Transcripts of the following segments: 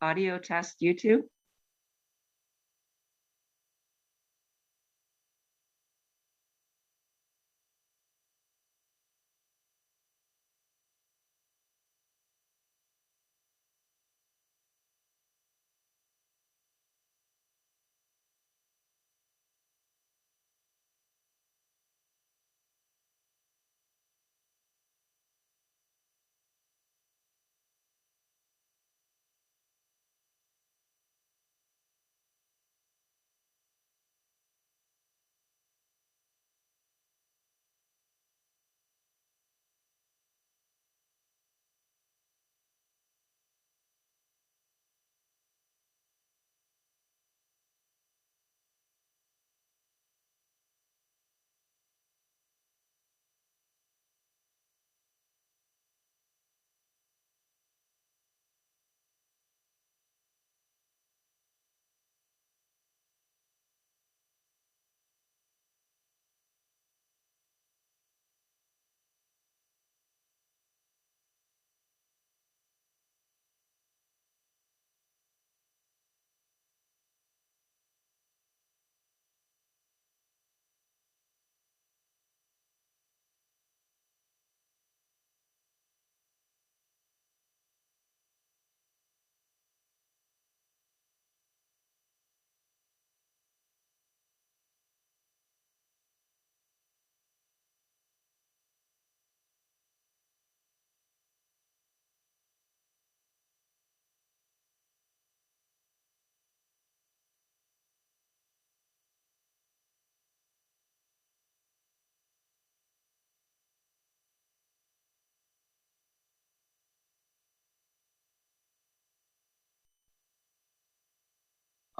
Audio test YouTube.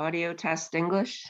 Audio test English.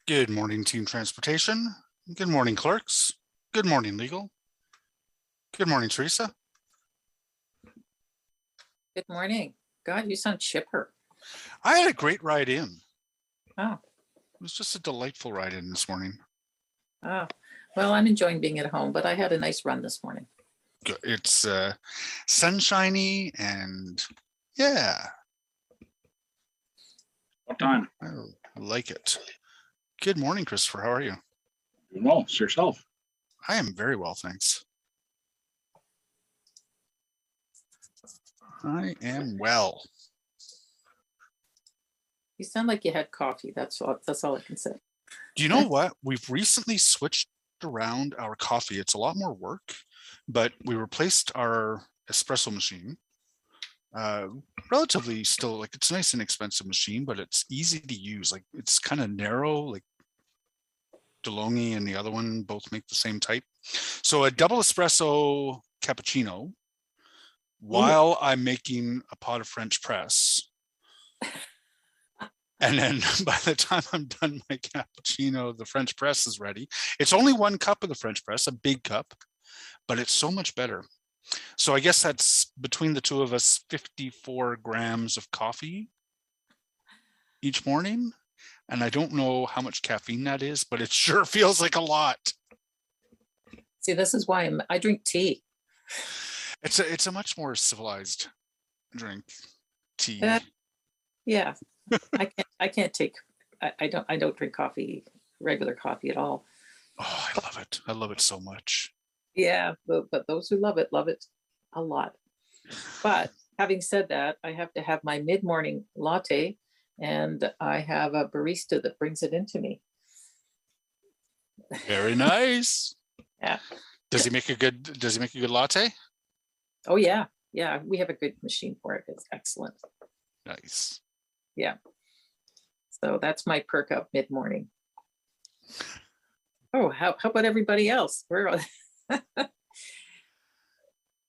Good morning, Team Transportation. Good morning, clerks. Good morning, legal. Good morning, Teresa. Good morning. God, you sound chipper. I had a great ride in. Oh, It was just a delightful ride in this morning. oh. Well, I'm enjoying being at home, but I had a nice run this morning. It's sunshiny and yeah. What time? I like it. Good morning, Christopher. How are you? Doing well. It's yourself. I am very well, thanks. I am well. You sound like you had coffee. That's all I can say. Do you know what? We've recently switched around our coffee. It's a lot more work, but we replaced our espresso machine. Relatively still, like, it's a nice and expensive machine, but it's easy to use. Like, it's kind of narrow, like DeLonghi and the other one both make the same type. So a double espresso cappuccino while I'm making a pot of French press. And then by the time I'm done my cappuccino, the French press is ready. It's only 1 cup of the French press, a big cup, but it's so much better. So I guess that's between the two of us, 54 grams of coffee each morning. And I don't know how much caffeine that is, but it sure feels like a lot. See, this is why I drink tea. It's a much more civilized drink, tea. Yeah, I can't take. I don't drink coffee, regular coffee at all. Oh, I love it. I love it so much. Yeah, but those who love it a lot. But having said that, I have to have my mid-morning latte, and I have a barista that brings it into me. Very nice. Yeah. Does he make a good latte? Oh yeah. Yeah, we have a good machine for it. It's excellent. Nice. Yeah. So that's my perk up mid-morning. Oh, how about everybody else?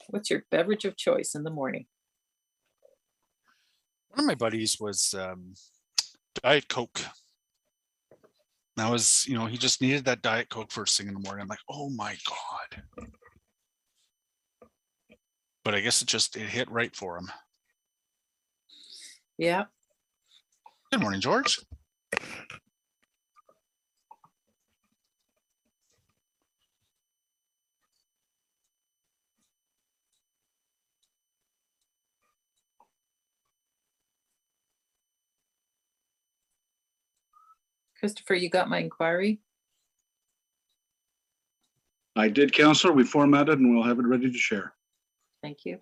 What's your beverage of choice in the morning? One of my buddies was Diet Coke. That was, he just needed that Diet Coke first thing in the morning. I'm like, oh my God. But I guess it hit right for him. Yeah. Good morning, George. Christopher, you got my inquiry? I did, Counselor. We formatted and we'll have it ready to share. Thank you.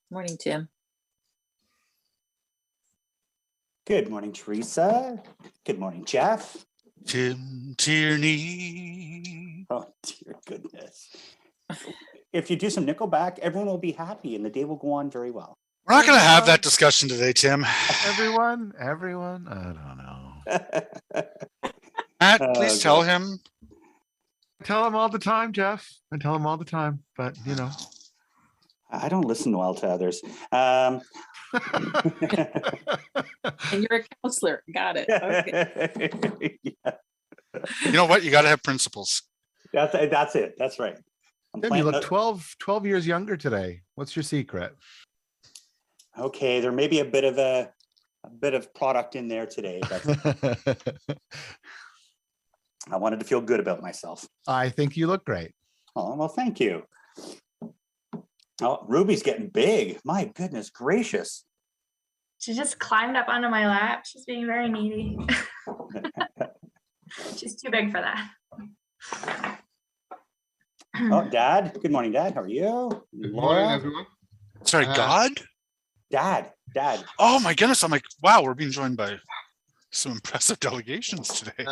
Morning, Tim. Good morning, Teresa. Good morning, Jeff. Tim Tierney. Oh, dear goodness. if you do some Nickelback, everyone will be happy and the day will go on very well. We're not going to have that discussion today, Tim. Everyone, I don't know. Matt, please tell God. him. I tell him all the time, Jeff. I tell him all the time, but you know. I don't listen well to others. And you're a counselor. Got it. Okay. Yeah, You know what? You got to have principles. that's it. That's right. I'm Tim, you planting look 12 years younger today. What's your secret? Okay, there may be a bit of product in there today, but I wanted to feel good about myself. I think you look great. Oh, well, thank you. Oh, Ruby's getting big. My goodness gracious. She just climbed up onto my lap. She's being very needy. She's too big for that. Oh, Dad. Good morning, Dad. How are you? Good morning, Laura? everyone. Sorry, God? Dad. Oh my goodness. I'm like, wow, we're being joined by some impressive delegations today.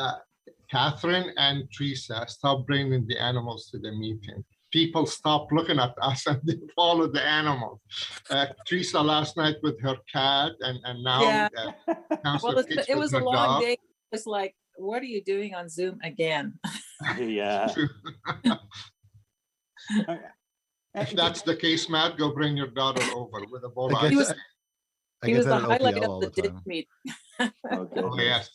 Catherine and Teresa, stop bringing the animals to the meeting. People stop looking at us and they follow the animals. Teresa last night with her cat, and now Yeah. Councillor Well, Pitts it with was a her long dog. day. It was like, what are you doing on Zoom again? Yeah. If that's the case, Matt, go bring your daughter over with a bowl I of He guess- was- ice. I He get was that the at highlight OPL of all the the ditch time. meet. Oh, Oh, goodness.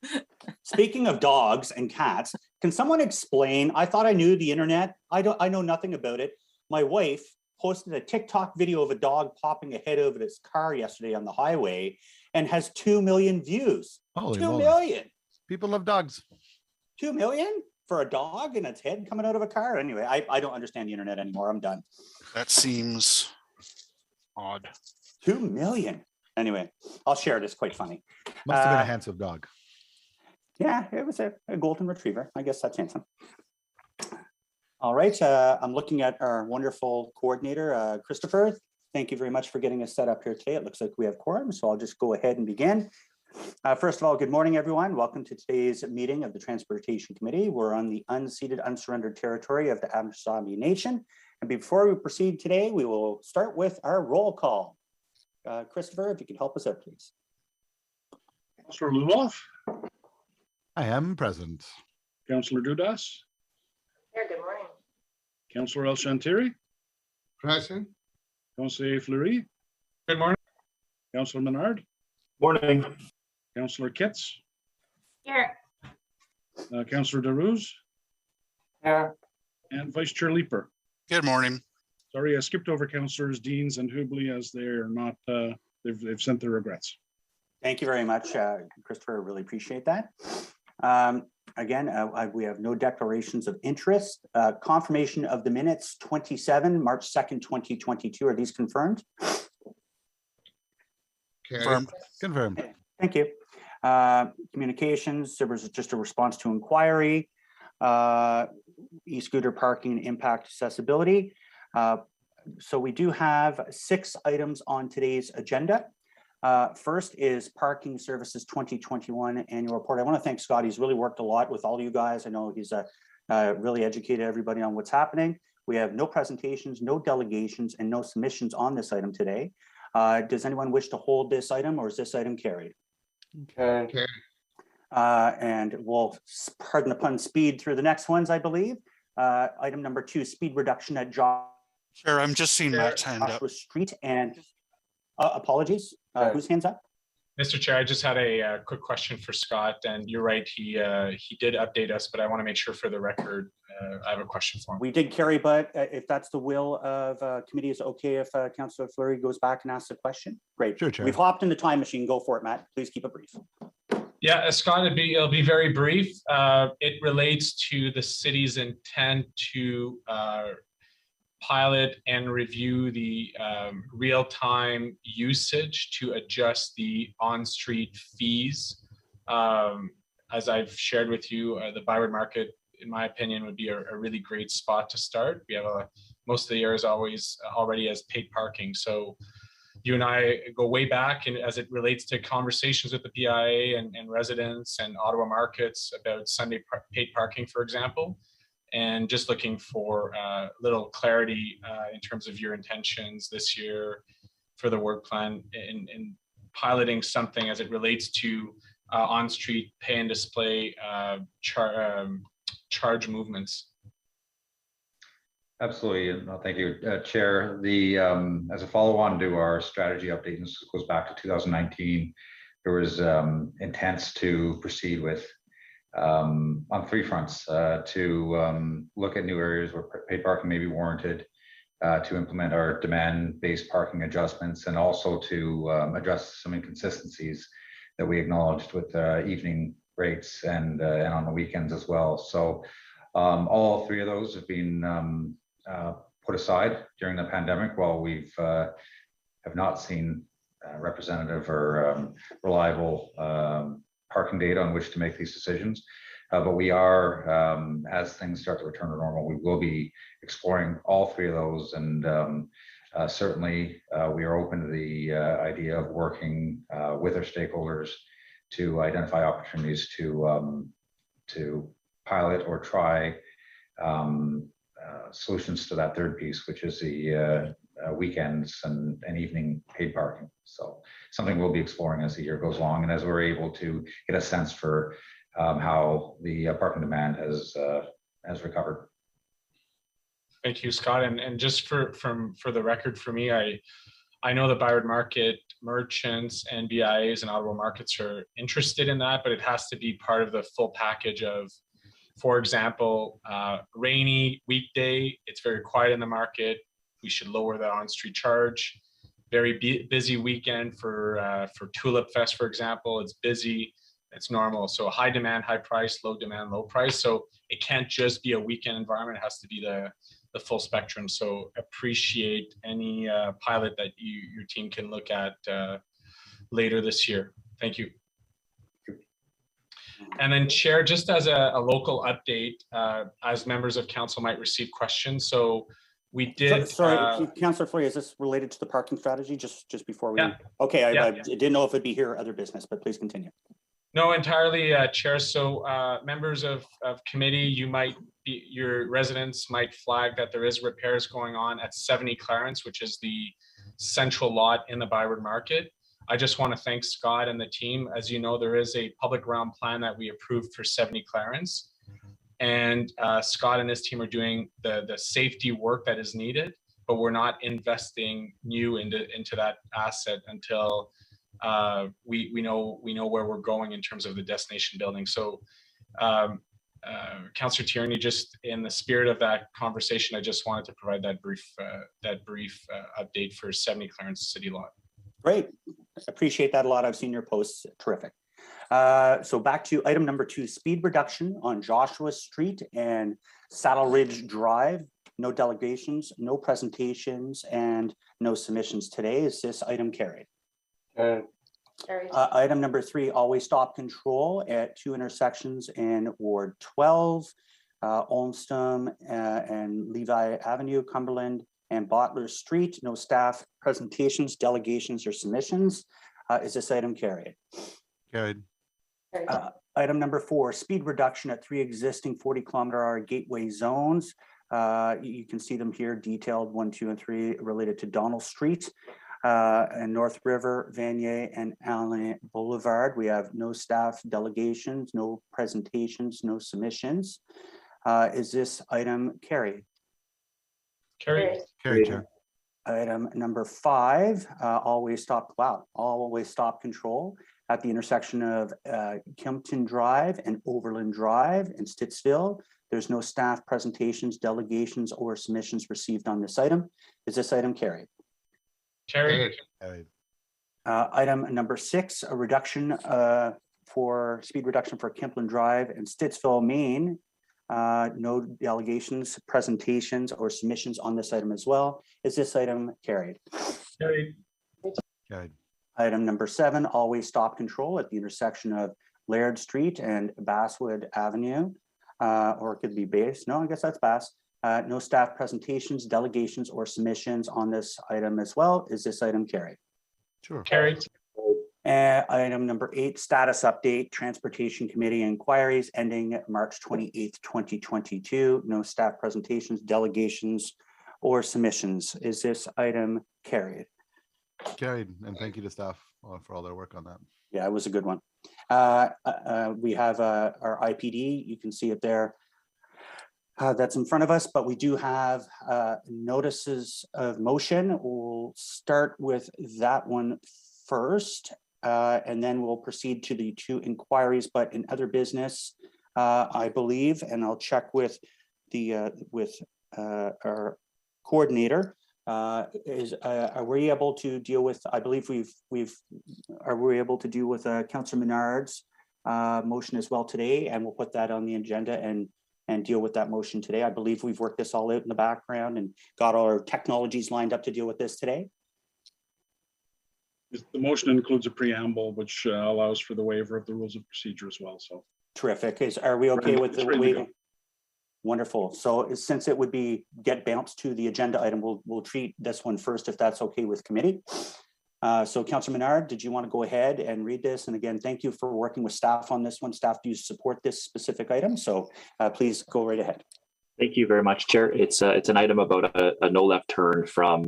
yes. Speaking of dogs and cats, can someone explain? I thought I knew the internet. I know nothing about it. My wife posted a TikTok video of a dog popping a head over its car yesterday on the highway and has 2 million views. Holy 2 moly. million. People love dogs. 2 million for a dog and its head coming out of a car. Anyway, I don't understand the internet anymore. I'm done. That seems odd. 2 million. Anyway, I'll share it. It's quite funny. Must have been a Uh, handsome dog. Yeah, it was a golden retriever. I guess that's handsome. All right, I'm looking at our wonderful coordinator, Christopher. Thank you very much for getting us set up here today. It looks like we have quorum, so I'll just go ahead and begin. First of all, good morning, everyone. Welcome to today's meeting of the Transportation Committee. We're on the unceded, unsurrendered territory of the Anishinaabe Nation. And before we proceed today, we will start with our roll call. Christopher, if you could help us out, please. Councillor Luloff, I am present. Councillor Dudas, Here, good morning. Councillor El Shantiri, Present. Councillor Fleury, Good morning. Councillor Menard, Morning. Councillor Kitts, Here. Councillor DeRose, Yeah. and Vice Chair Leeper. Good morning. Sorry, I skipped over Councillors Deans and Hubley as they're not, they've sent their regrets. Thank you very much, Christopher. I really appreciate that. Again, we have no declarations of interest. Confirmation of the minutes 27, March 2nd, 2022. Are these confirmed? Confirmed. Confirmed. Thank you. Communications, there was just a response to inquiry. E-scooter parking and impact accessibility. So we do have 6 items on today's agenda. First is Parking Services 2021 Annual Report. I want to thank Scott. He's really worked a lot with all of you guys. I know he's really educated everybody on what's happening. We have no presentations, no delegations, and no submissions on this item today. Does anyone wish to hold this item, or is this item carried? Okay. And we'll, pardon the pun, speed through the next ones, I believe. Item number 2, speed reduction at Joshua Sure, I'm just seeing Matt's hand up. Street, and apologies, whose hands up? Mr. Chair, I just had a quick question for Scott, and you're right, he did update us, but I want to make sure for the record, I have a question for him. We did carry, but if that's the will of committee, is okay if Councillor Fleury goes back and asks a question? Great. Sure, Chair. We've hopped in the time machine. Go for it, Matt. Please keep it brief. Yeah, Scott, it'll be very brief. It relates to the city's intent to pilot and review the real-time usage to adjust the on-street fees. As I've shared with you, the Byward Market, in my opinion, would be a really great spot to start. We have most of the year is always already as paid parking. So you and I go way back, and as it relates to conversations with the PIA and residents and Ottawa markets about Sunday paid parking, for example. and just looking for a little clarity in terms of your intentions this year for the work plan in piloting something as it relates to on-street pay and display charge movements. Absolutely, and thank you, Chair. The as a follow-on to our strategy update, and this goes back to 2019, there was intents to proceed with on three fronts to look at new areas where paid parking may be warranted, to implement our demand-based parking adjustments, and also to address some inconsistencies that we acknowledged with evening rates and on the weekends as well. So all three of those have been put aside during the pandemic while we've have not seen representative or reliable parking data on which to make these decisions. But we are, as things start to return to normal, we will be exploring all three of those. And certainly we are open to the idea of working with our stakeholders to identify opportunities to pilot or try solutions to that third piece, which is the weekends and evening paid parking. So something we'll be exploring as the year goes along, and as we're able to get a sense for how the parking demand has recovered. Thank you, Scott. And just for the record, for me, I know the Byward Market merchants and BIAs and Ottawa markets are interested in that, but it has to be part of the full package of, for example, rainy weekday, it's very quiet in the market. We should lower the on-street charge. Very busy weekend for Tulip Fest, for example, it's busy, it's normal. So high demand, high price, low demand, low price. So it can't just be a weekend environment, it has to be the full spectrum. So appreciate any pilot that your team can look at later this year. Thank you. And then Chair, just as a local update, as members of council might receive questions. So we did. Sorry, Councillor Flory, is this related to the parking strategy? Just before we. Yeah. Okay, I didn't know if it'd be here or other business, but please continue. No, entirely, Chair. So members of committee, your residents might flag that there is repairs going on at 70 Clarence, which is the central lot in the Byward Market. I just want to thank Scott and the team. As you know, there is a public realm plan that we approved for 70 Clarence. And Scott and his team are doing the safety work that is needed, but we're not investing new into that asset until we know where we're going in terms of the destination building. So Councillor Tierney, just in the spirit of that conversation, I just wanted to provide that brief update for 70 Clarence City Lot. Great, appreciate that a lot. I've seen your posts, terrific. So back to item number 2, speed reduction on Joshua Street and Saddle Ridge Drive. No delegations, no presentations, and no submissions today. Is this item carried? Item number 3, always stop control at 2 intersections in Ward 12, Olmsted and Levi Avenue, Cumberland and Bottler Street. No staff presentations, delegations, or submissions. Is this item carried? Carried. Item number 4, speed reduction at 3 existing 40-kilometer-hour gateway zones. You can see them here detailed 1, 2, and 3 related to Donald Street and North River, Vanier, and Allen Boulevard. We have no staff delegations, no presentations, no submissions. Is this item carried? Carried. Carried, Chair. Item number 5, always stop control at the intersection of Kimpton Drive and Overland Drive in Stittsville. There's no staff presentations, delegations, or submissions received on this item. Is this item carried? Carried. Item number 6, a reduction for speed reduction for Kimpton Drive and Stittsville, Maine. No delegations, presentations, or submissions on this item as well. Is this item carried? Carried. Carried. Item number 7, always stop control at the intersection of Laird Street and Basswood Avenue, or it could be Bass. No, I guess that's Bass. No staff presentations, delegations, or submissions on this item as well. Is this item carried? Sure. Carried. Item number 8, status update, Transportation Committee inquiries ending March 28th, 2022. No staff presentations, delegations, or submissions. Is this item carried? Carried, and thank you to staff for all their work on that. Yeah, it was a good one. We have our IPD. You can see it there. That's in front of us, but we do have notices of motion. We'll start with that one first, and then we'll proceed to the 2 inquiries. But in other business, I believe, and I'll check with the our coordinator. Are we able to deal with? I believe are we able to deal with Councillor Menard's motion as well today, and we'll put that on the agenda and deal with that motion today. I believe we've worked this all out in the background and got all our technologies lined up to deal with this today. The motion includes a preamble, which allows for the waiver of the rules of procedure as well. So terrific. Are we okay with the waiving? Wonderful. So since it would get bounced to the agenda item, we'll treat this one first, if that's okay with committee. So Councillor Menard, did you want to go ahead and read this? And again, thank you for working with staff on this one. Staff do support this specific item. So please go right ahead. Thank you very much, Chair. It's an item about a no left turn from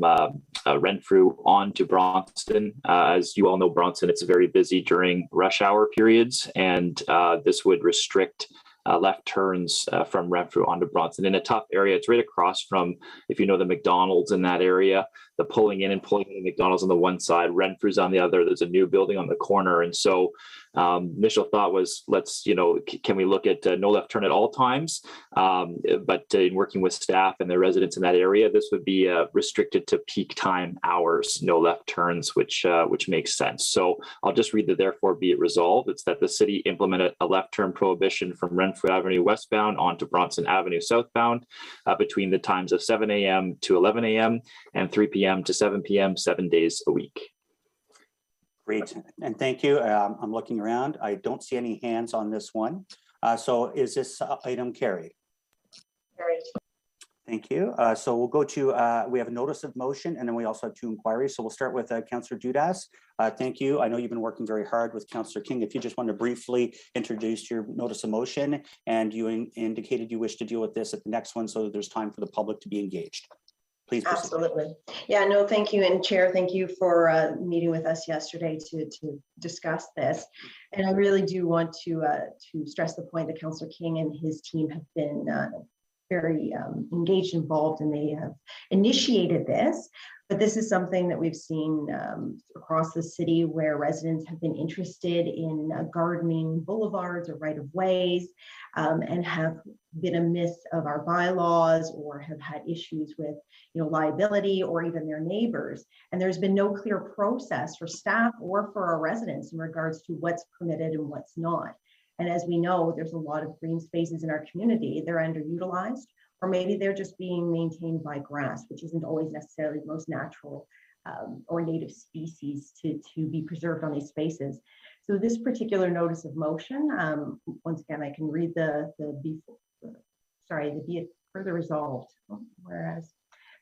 Renfrew on to Bronson. As you all know, Bronson, it's very busy during rush hour periods, and this would restrict left turns from Renfrew onto Bronson in a tough area. It's right across from, if you know, the McDonald's in that area, the pulling in McDonald's on the one side, Renfrew's on the other. There's a new building on the corner. And so initial thought was, can we look at no left turn at all times? But in working with staff and the residents in that area, this would be restricted to peak time hours, no left turns, which makes sense. So I'll just read the therefore be it resolved. It's that the city implemented a left turn prohibition from Renfrew Avenue westbound onto Bronson Avenue southbound between the times of 7 a.m. to 11 a.m. and 3 p.m. to 7 p.m. 7 days a week. Great, and thank you. I'm looking around. I don't see any hands on this one. So is this item carried? Carried. Thank you. So we'll go to, we have a notice of motion, and then we also have 2 inquiries. So we'll start with Councillor Dudas. Thank you. I know you've been working very hard with Councillor King. If you just want to briefly introduce your notice of motion, and you indicated you wish to deal with this at the next one so that there's time for the public to be engaged. Please proceed. Absolutely. Yeah, no, thank you. And Chair, thank you for meeting with us yesterday to discuss this. And I really do want to stress the point that Councillor King and his team have been very engaged, involved, and they have initiated this. But this is something that we've seen across the city where residents have been interested in gardening boulevards or right-of-ways and have been amiss of our bylaws or have had issues with liability or even their neighbors. And there's been no clear process for staff or for our residents in regards to what's permitted and what's not. And as we know, there's a lot of green spaces in our community. They're underutilized, or maybe they're just being maintained by grass, which isn't always necessarily the most natural or native species to be preserved on these spaces. So this particular notice of motion, once again, I can read the be it further resolved, whereas,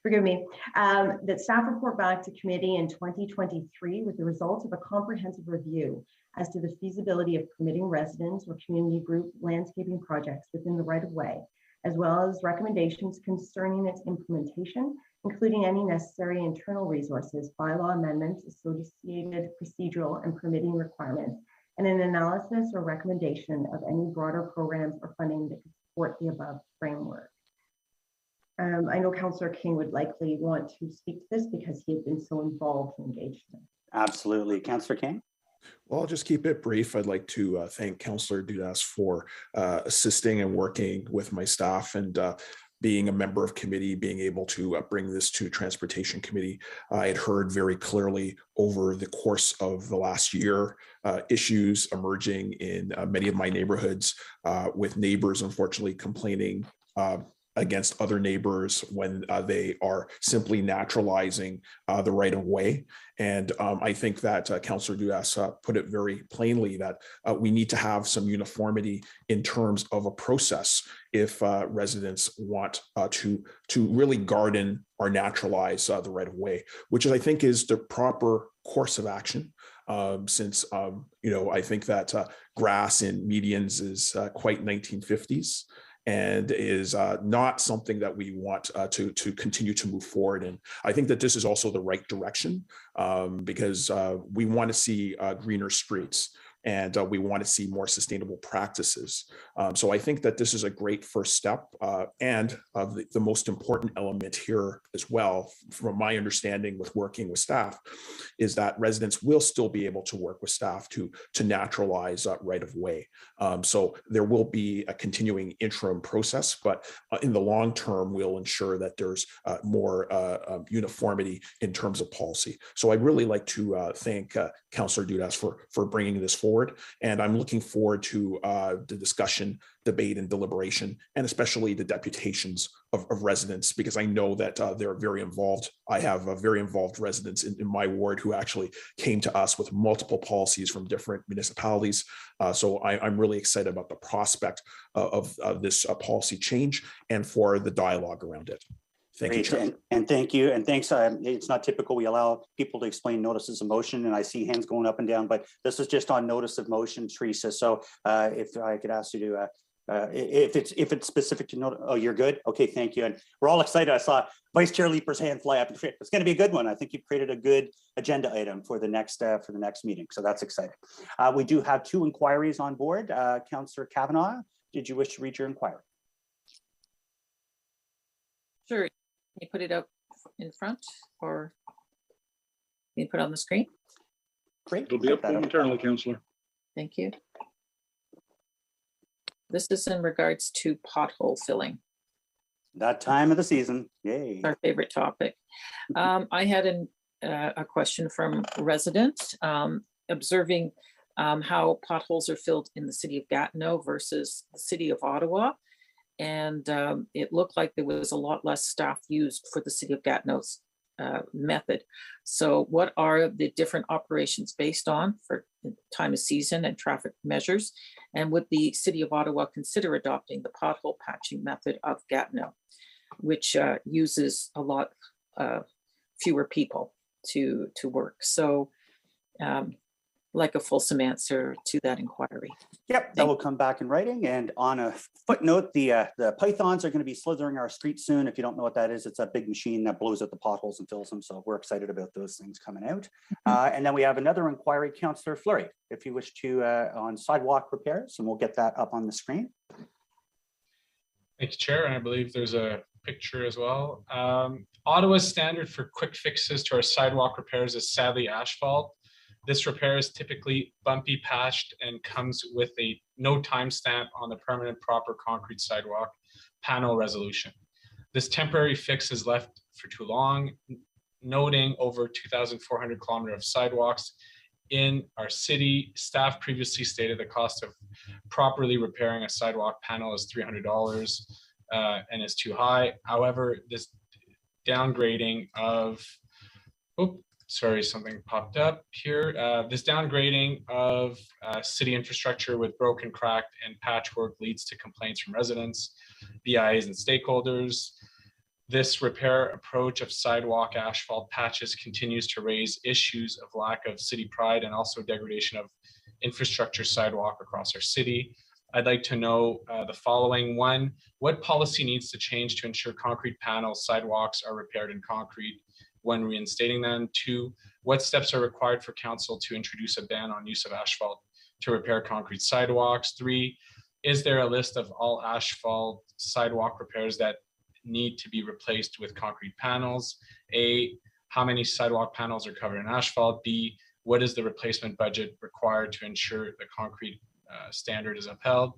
forgive me, that staff report back to committee in 2023 with the results of a comprehensive review as to the feasibility of permitting residents or community group landscaping projects within the right-of-way, as well as recommendations concerning its implementation, including any necessary internal resources, bylaw amendments, associated procedural and permitting requirements, and an analysis or recommendation of any broader programs or funding that could support the above framework. I know Councillor King would likely want to speak to this because he had been so involved and engaged in it. Absolutely. Councillor King? Well, I'll just keep it brief. I'd like to thank Councillor Dudas for assisting and working with my staff and being a member of committee, being able to bring this to Transportation Committee. I had heard very clearly over the course of the last year issues emerging in many of my neighborhoods with neighbors unfortunately complaining against other neighbors when they are simply naturalizing the right of way. And I think that Councillor Dudas put it very plainly that we need to have some uniformity in terms of a process if residents want to really garden or naturalize the right of way, which I think is the proper course of action. since, I think that grass in medians is quite 1950s and is not something that we want to continue to move forward in. I think that this is also the right direction because we want to see greener streets. And we want to see more sustainable practices. So I think that this is a great first step. And the most important element here as well, from my understanding with working with staff, is that residents will still be able to work with staff to naturalize right of way. So there will be a continuing interim process, but in the long term, we'll ensure that there's more uniformity in terms of policy. So I'd really like to thank Councillor Dudas for bringing this forward. And I'm looking forward to the discussion, debate, and deliberation, and especially the deputations of residents, because I know that they're very involved. I have very involved residents in my ward who actually came to us with multiple policies from different municipalities. So I'm really excited about the prospect of this policy change and for the dialogue around it. Thank you, Chair. And thank you. And thanks. It's not typical. We allow people to explain notices of motion, and I see hands going up and down, but this is just on notice of motion, Teresa. So if I could ask you to, if it's specific to note, oh, you're good. Okay, thank you. And we're all excited. I saw Vice Chair Leeper's hand fly up. It's going to be a good one. I think you've created a good agenda item for the next meeting. So that's exciting. We do have 2 inquiries on board. Councillor Kavanagh, did you wish to read your inquiry? Sure. Can you put it up in front or can you put it on the screen? Great. It'll be up momentarily, Councillor. Thank you. This is in regards to pothole filling. That time of the season. Yay. Our favorite topic. I had a question from residents observing how potholes are filled in the city of Gatineau versus the city of Ottawa. And it looked like there was a lot less staff used for the city of Gatineau's method. So what are the different operations based on for time of season and traffic measures? And would the city of Ottawa consider adopting the pothole patching method of Gatineau, which uses a lot fewer people to work? So like a fulsome answer to that inquiry. Yep, that will come back in writing. And on a footnote, the pythons are going to be slithering our streets soon. If you don't know what that is, it's a big machine that blows out the potholes and fills them. So we're excited about those things coming out. And then we have another inquiry, Councillor Fleury, if you wish to, on sidewalk repairs, and we'll get that up on the screen. Thank you, Chair. And I believe there's a picture as well. Ottawa's standard for quick fixes to our sidewalk repairs is sadly asphalt. This repair is typically bumpy patched and comes with a no timestamp on the permanent proper concrete sidewalk panel resolution. This temporary fix is left for too long, noting over 2,400 kilometers of sidewalks in our city. Staff previously stated the cost of properly repairing a sidewalk panel is $300 and is too high. However, this downgrading of, sorry, something popped up here. This downgrading of city infrastructure with broken, cracked, and patchwork leads to complaints from residents, BIAs, and stakeholders. This repair approach of sidewalk asphalt patches continues to raise issues of lack of city pride and also degradation of infrastructure sidewalk across our city. I'd like to know the following. 1, what policy needs to change to ensure concrete panel sidewalks are repaired in concrete when reinstating them? 2, what steps are required for council to introduce a ban on use of asphalt to repair concrete sidewalks? 3, is there a list of all asphalt sidewalk repairs that need to be replaced with concrete panels? A, how many sidewalk panels are covered in asphalt? B, what is the replacement budget required to ensure the concrete standard is upheld?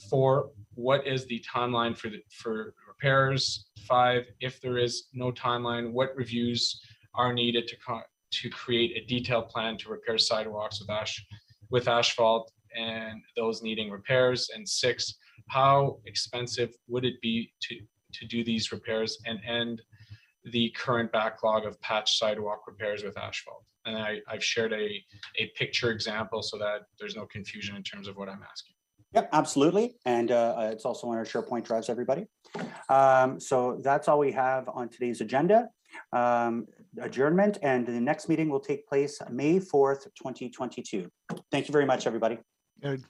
4, what is the timeline for repairs? 5, if there is no timeline, what reviews are needed to create a detailed plan to repair sidewalks with asphalt and those needing repairs? And 6, how expensive would it be to do these repairs and end the current backlog of patch sidewalk repairs with asphalt? And I've shared a picture example so that there's no confusion in terms of what I'm asking. Yep, absolutely. And it's also on our SharePoint drives, everybody. So that's all we have on today's agenda. adjournment, and the next meeting will take place May 4th, 2022. Thank you very much, everybody. Good.